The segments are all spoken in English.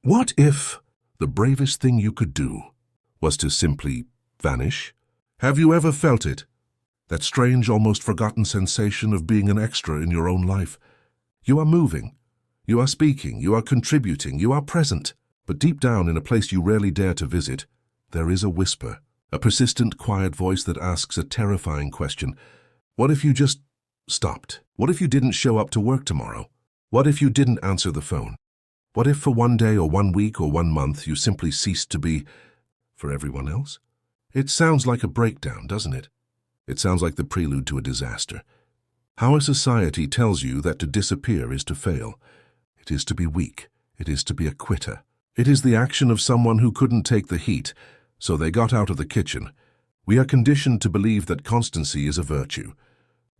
What if the bravest thing you could do was to simply vanish? Have you ever felt it? That strange, almost forgotten sensation of being an extra in your own life. You are moving, you are speaking, you are contributing, you are present. But deep down in a place you rarely dare to visit, there is a whisper, a persistent, quiet voice that asks a terrifying question. What if you just stopped? What if you didn't show up to work tomorrow? What if you didn't answer the phone? What if for one day or 1 week or 1 month you simply ceased to be for everyone else? It sounds like a breakdown, doesn't it? It sounds like the prelude to a disaster. How a society tells you that to disappear is to fail. It is to be weak. It is to be a quitter. It is the action of someone who couldn't take the heat, so they got out of the kitchen. We are conditioned to believe that constancy is a virtue.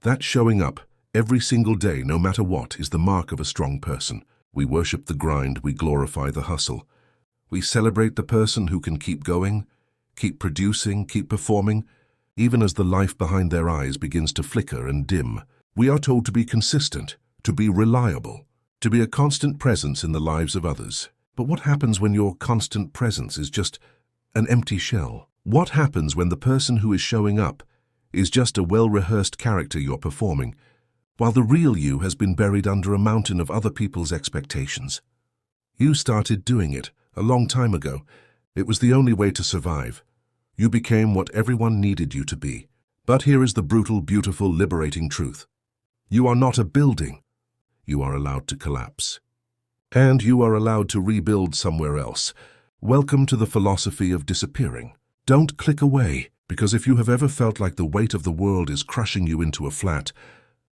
That showing up every single day, no matter what, is the mark of a strong person. We worship the grind, we glorify the hustle. We celebrate the person who can keep going, keep producing, keep performing, even as the life behind their eyes begins to flicker and dim. We are told to be consistent, to be reliable, to be a constant presence in the lives of others. But what happens when your constant presence is just an empty shell? What happens when the person who is showing up is just a well-rehearsed character you're performing, while the real you has been buried under a mountain of other people's expectations? You started doing it a long time ago. It was the only way to survive. You became what everyone needed you to be. But here is the brutal, beautiful, liberating truth. You are not a building. You are allowed to collapse. And you are allowed to rebuild somewhere else. Welcome to the philosophy of disappearing. Don't click away, because if you have ever felt like the weight of the world is crushing you into a flat,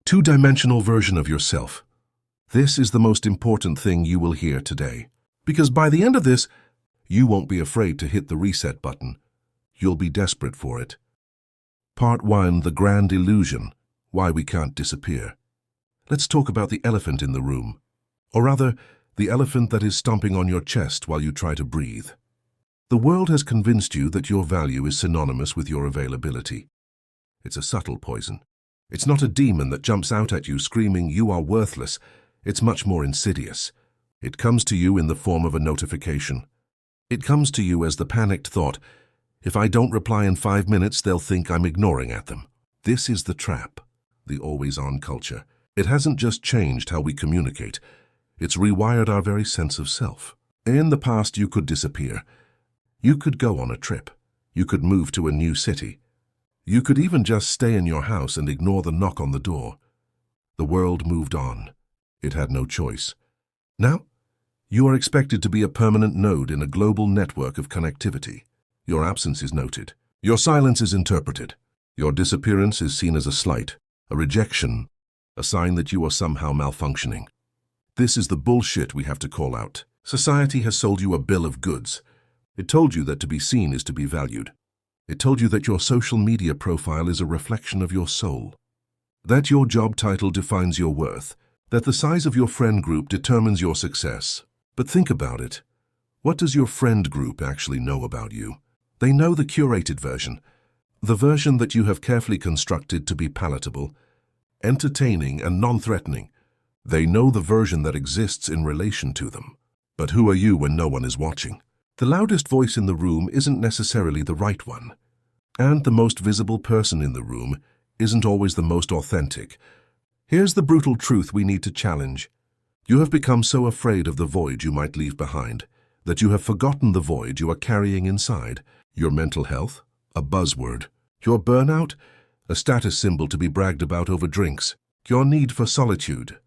two-dimensional version of yourself, this is the most important thing you will hear today. Because by the end of this, you won't be afraid to hit the reset button. You'll be desperate for it. Part 1, The Grand Illusion, Why We Can't Disappear. Let's talk about the elephant in the room. Or rather, the elephant that is stomping on your chest while you try to breathe. The world has convinced you that your value is synonymous with your availability. It's a subtle poison. It's not a demon that jumps out at you screaming, "You are worthless." It's much more insidious. It comes to you in the form of a notification. It comes to you as the panicked thought, "If I don't reply in 5 minutes, they'll think I'm ignoring at them." This is the trap, the always-on culture. It hasn't just changed how we communicate. It's rewired our very sense of self. In the past, you could disappear. You could go on a trip. You could move to a new city. You could even just stay in your house and ignore the knock on the door. The world moved on. It had no choice. Now, you are expected to be a permanent node in a global network of connectivity. Your absence is noted. Your silence is interpreted. Your disappearance is seen as a slight, a rejection, a sign that you are somehow malfunctioning. This is the bullshit we have to call out. Society has sold you a bill of goods. It told you that to be seen is to be valued. It told you that your social media profile is a reflection of your soul. That your job title defines your worth. That the size of your friend group determines your success. But think about it. What does your friend group actually know about you? They know the curated version. The version that you have carefully constructed to be palatable, entertaining, and non-threatening. They know the version that exists in relation to them. But who are you when no one is watching? The loudest voice in the room isn't necessarily the right one. And the most visible person in the room isn't always the most authentic. Here's the brutal truth we need to challenge. You have become so afraid of the void you might leave behind that you have forgotten the void you are carrying inside. Your mental health, a buzzword. Your burnout, a status symbol to be bragged about over drinks. Your need for solitude,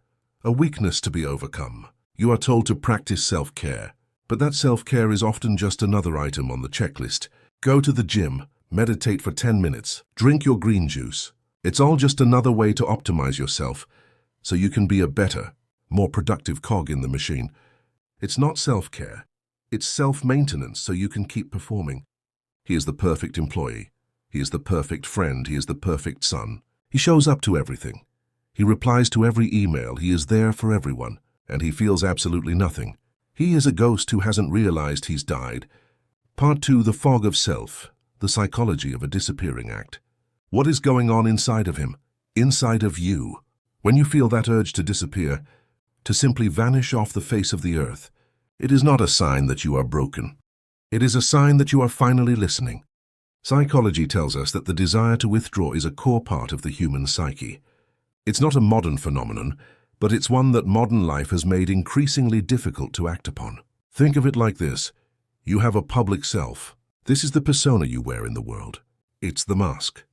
a weakness to be overcome. You are told to practice self-care, but that self-care is often just another item on the checklist. Go to the gym, meditate for 10 minutes, drink your green juice. It's all just another way to optimize yourself so you can be a better, more productive cog in the machine. It's not self-care. It's self-maintenance so you can keep performing. He is the perfect employee. He is the perfect friend. He is the perfect son. He shows up to everything. He replies to every email. He is there for everyone. And he feels absolutely nothing. He is a ghost who hasn't realized he's died. Part 2, The Fog of Self, the psychology of a disappearing act. What is going on inside of him, inside of you? When you feel that urge to disappear, to simply vanish off the face of the earth, It is not a sign that you are broken. It is a sign that you are finally listening. Psychology tells us that the desire to withdraw is a core part of the human psyche. It's not a modern phenomenon, but it's one that modern life has made increasingly difficult to act upon. Think of it like this. You have a public self. This is the persona you wear in the world. It's the mask.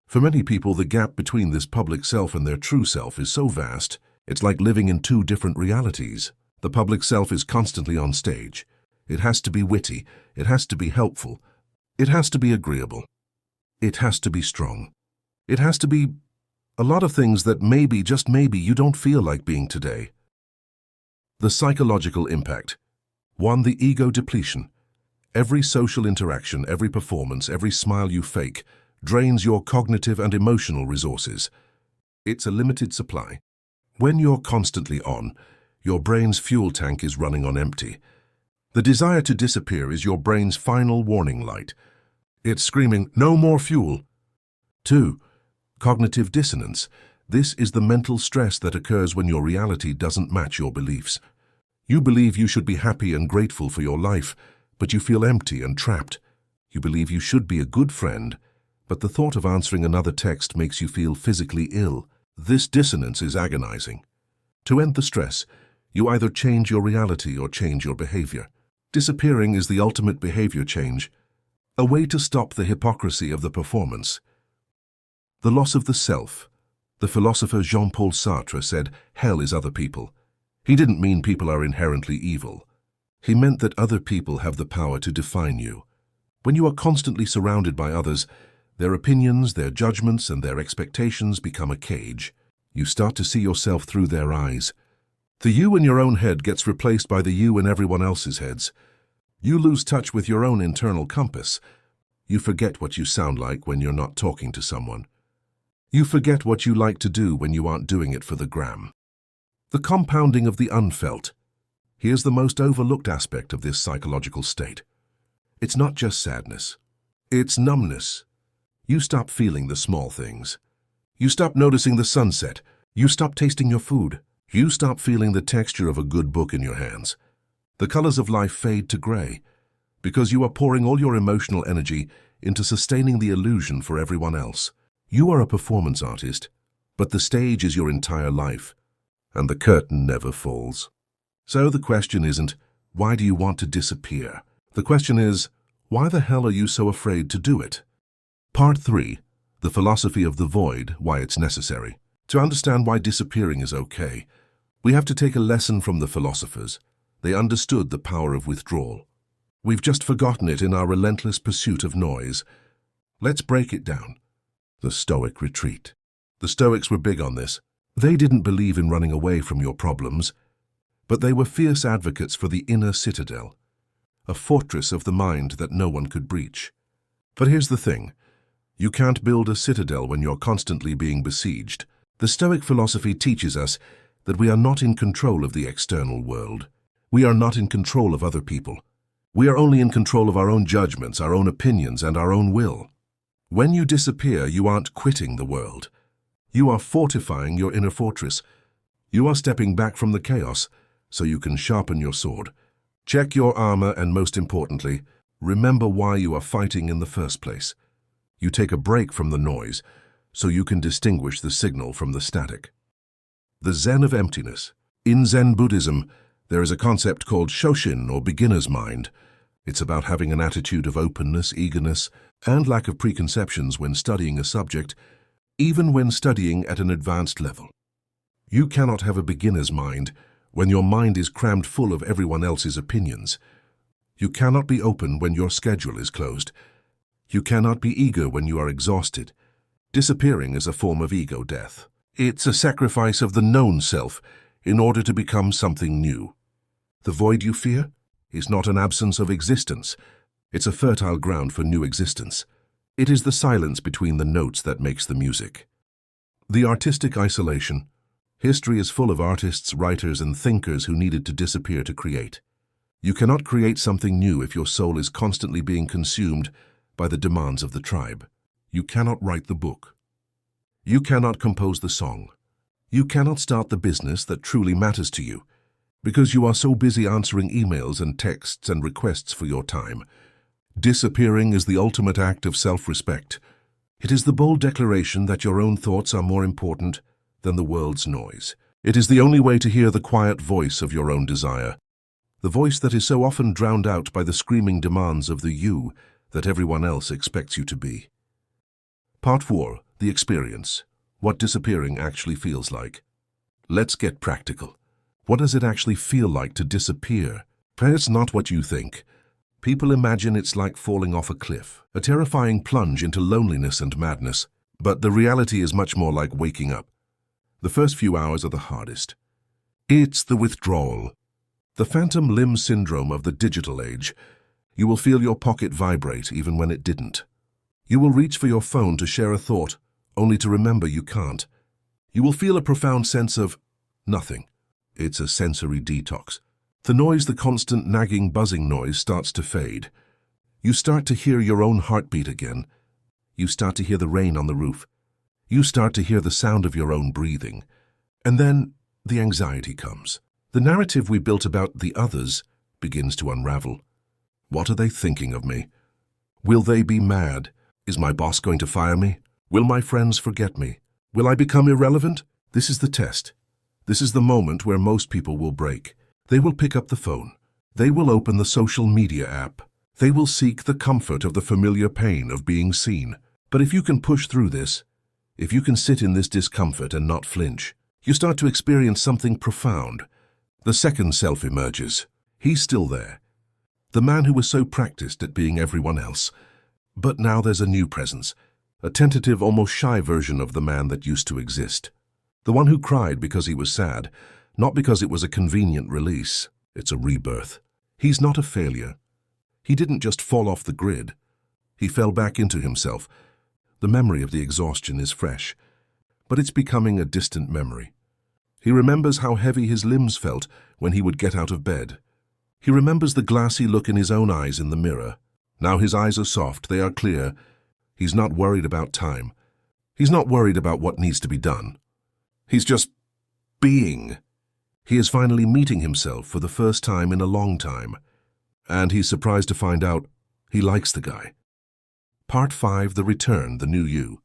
For many people, the gap between this public self and their true self is so vast, it's like living in two different realities. The public self is constantly on stage. It has to be witty. It has to be helpful. It has to be agreeable. It has to be strong. It has to be a lot of things that maybe, just maybe, you don't feel like being today. The psychological impact. 1. The ego depletion. Every social interaction, every performance, every smile you fake drains your cognitive and emotional resources. It's a limited supply. When you're constantly on, your brain's fuel tank is running on empty. The desire to disappear is your brain's final warning light. It's screaming, "No more fuel." 2. Cognitive dissonance. This is the mental stress that occurs when your reality doesn't match your beliefs. You believe you should be happy and grateful for your life, but you feel empty and trapped. You believe you should be a good friend, but the thought of answering another text makes you feel physically ill. This dissonance is agonizing. To end the stress, you either change your reality or change your behavior. Disappearing is the ultimate behavior change, a way to stop the hypocrisy of the performance. The loss of the self. The philosopher Jean-Paul Sartre said, "Hell is other people." He didn't mean people are inherently evil. He meant that other people have the power to define you. When you are constantly surrounded by others, their opinions, their judgments, and their expectations become a cage. You start to see yourself through their eyes. The you in your own head gets replaced by the you in everyone else's heads. You lose touch with your own internal compass. You forget what you sound like when you're not talking to someone. You forget what you like to do when you aren't doing it for the gram. The compounding of the unfelt. Here's the most overlooked aspect of this psychological state. It's not just sadness. It's numbness. You stop feeling the small things. You stop noticing the sunset. You stop tasting your food. You stop feeling the texture of a good book in your hands. The colors of life fade to gray because you are pouring all your emotional energy into sustaining the illusion for everyone else. You are a performance artist, but the stage is your entire life, and the curtain never falls. So the question isn't, why do you want to disappear? The question is, why the hell are you so afraid to do it? Part 3. The philosophy of the void, why it's necessary. To understand why disappearing is okay, we have to take a lesson from the philosophers. They understood the power of withdrawal. We've just forgotten it in our relentless pursuit of noise. Let's break it down. The Stoic retreat. The Stoics were big on this. They didn't believe in running away from your problems, but they were fierce advocates for the inner citadel, a fortress of the mind that no one could breach. But here's the thing. You can't build a citadel when you're constantly being besieged. The Stoic philosophy teaches us that we are not in control of the external world. We are not in control of other people. We are only in control of our own judgments, our own opinions, and our own will. When you disappear, you aren't quitting the world. You are fortifying your inner fortress. You are stepping back from the chaos so you can sharpen your sword. Check your armor and, most importantly, remember why you are fighting in the first place. You take a break from the noise so you can distinguish the signal from the static. The Zen of emptiness. In Zen Buddhism, there is a concept called Shoshin, or beginner's mind. It's about having an attitude of openness, eagerness, and lack of preconceptions when studying a subject, even when studying at an advanced level. You cannot have a beginner's mind when your mind is crammed full of everyone else's opinions. You cannot be open when your schedule is closed. You cannot be eager when you are exhausted. Disappearing is a form of ego death. It's a sacrifice of the known self in order to become something new. The void you fear is not an absence of existence. It's a fertile ground for new existence. It is the silence between the notes that makes the music. The artistic isolation. History is full of artists, writers, and thinkers who needed to disappear to create. You cannot create something new if your soul is constantly being consumed by the demands of the tribe. You cannot write the book. You cannot compose the song. You cannot start the business that truly matters to you because you are so busy answering emails and texts and requests for your time. Disappearing is the ultimate act of self-respect. It is the bold declaration that your own thoughts are more important than the world's noise. It is the only way to hear the quiet voice of your own desire, the voice that is so often drowned out by the screaming demands of the you that everyone else expects you to be. Part 4. The experience. What disappearing actually feels like. Let's get practical. What does it actually feel like to disappear? It's not what you think. People imagine it's like falling off a cliff, a terrifying plunge into loneliness and madness. But the reality is much more like waking up. The first few hours are the hardest. It's the withdrawal, the phantom limb syndrome of the digital age. You will feel your pocket vibrate even when it didn't. You will reach for your phone to share a thought, only to remember you can't. You will feel a profound sense of nothing. It's a sensory detox. The noise, the constant nagging buzzing noise, starts to fade. You start to hear your own heartbeat again. You start to hear the rain on the roof. You start to hear the sound of your own breathing. And then the anxiety comes. The narrative we built about the others begins to unravel. What are they thinking of me? Will they be mad? Is my boss going to fire me? Will my friends forget me? Will I become irrelevant? This is the test. This is the moment where most people will break. They will pick up the phone. They will open the social media app. They will seek the comfort of the familiar pain of being seen. But if you can push through this, if you can sit in this discomfort and not flinch, you start to experience something profound. The second self emerges. He's still there. The man who was so practiced at being everyone else. But now there's a new presence, a tentative, almost shy version of the man that used to exist. The one who cried because he was sad, not because it was a convenient release. It's a rebirth. He's not a failure. He didn't just fall off the grid. He fell back into himself. The memory of the exhaustion is fresh, but it's becoming a distant memory. He remembers how heavy his limbs felt when he would get out of bed. He remembers the glassy look in his own eyes in the mirror. Now his eyes are soft, they are clear. He's not worried about time. He's not worried about what needs to be done. He's just being. He is finally meeting himself for the first time in a long time. And he's surprised to find out he likes the guy. Part 5, the return, the new you.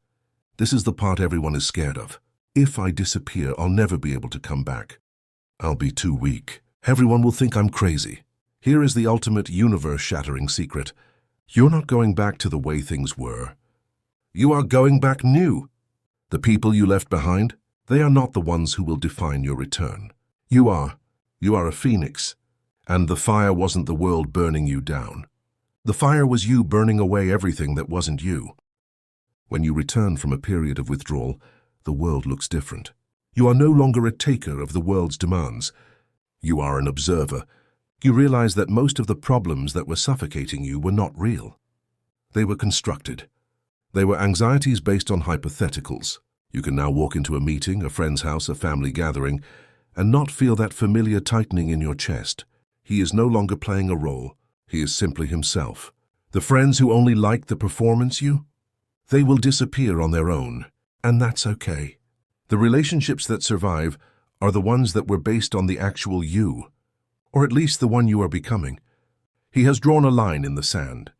This is the part everyone is scared of. If I disappear, I'll never be able to come back. I'll be too weak. Everyone will think I'm crazy. Here is the ultimate universe-shattering secret. You're not going back to the way things were. You are going back new. The people you left behind, they are not the ones who will define your return. You are a phoenix, and the fire wasn't the world burning you down. The fire was you burning away everything that wasn't you. When you return from a period of withdrawal, the world looks different. You are no longer a taker of the world's demands. You are an observer. You realize that most of the problems that were suffocating you were not real. They were constructed. They were anxieties based on hypotheticals. You can now walk into a meeting, a friend's house, a family gathering, and not feel that familiar tightening in your chest. He is no longer playing a role. He is simply himself. The friends who only like the performance you, they will disappear on their own, and that's okay. The relationships that survive are the ones that were based on the actual you, or at least the one you are becoming. He has drawn a line in the sand.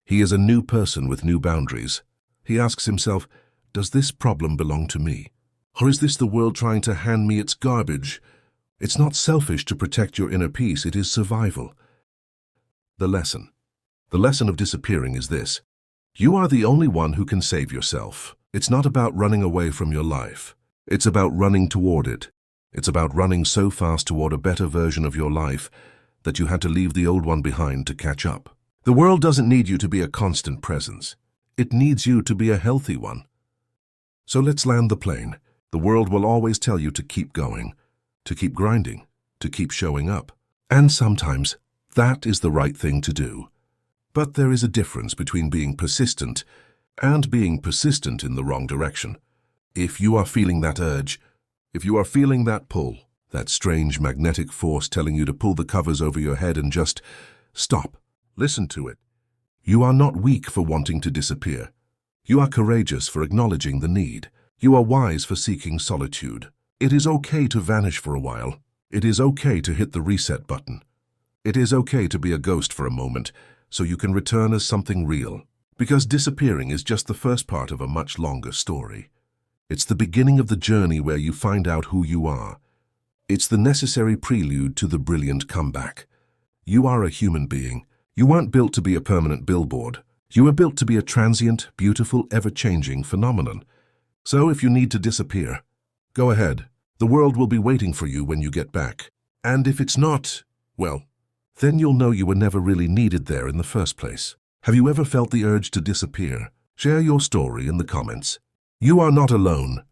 He is a new person with new boundaries. He asks himself, does this problem belong to me? Or is this the world trying to hand me its garbage? It's not selfish to protect your inner peace, it is survival. The lesson. The lesson of disappearing is this. You are the only one who can save yourself. It's not about running away from your life. It's about running toward it. It's about running so fast toward a better version of your life that you had to leave the old one behind to catch up. The world doesn't need you to be a constant presence. It needs you to be a healthy one. So let's land the plane. The world will always tell you to keep going, to keep grinding, to keep showing up. And sometimes that is the right thing to do. But there is a difference between being persistent and being persistent in the wrong direction. If you are feeling that urge, if you are feeling that pull, that strange magnetic force telling you to pull the covers over your head and just stop, listen to it. You are not weak for wanting to disappear. You are courageous for acknowledging the need. You are wise for seeking solitude. It is okay to vanish for a while. It is okay to hit the reset button. It is okay to be a ghost for a moment, so you can return as something real. Because disappearing is just the first part of a much longer story. It's the beginning of the journey where you find out who you are. It's the necessary prelude to the brilliant comeback. You are a human being. You weren't built to be a permanent billboard. You were built to be a transient, beautiful, ever-changing phenomenon. So if you need to disappear, go ahead. The world will be waiting for you when you get back. And if it's not, well, then you'll know you were never really needed there in the first place. Have you ever felt the urge to disappear? Share your story in the comments. You are not alone.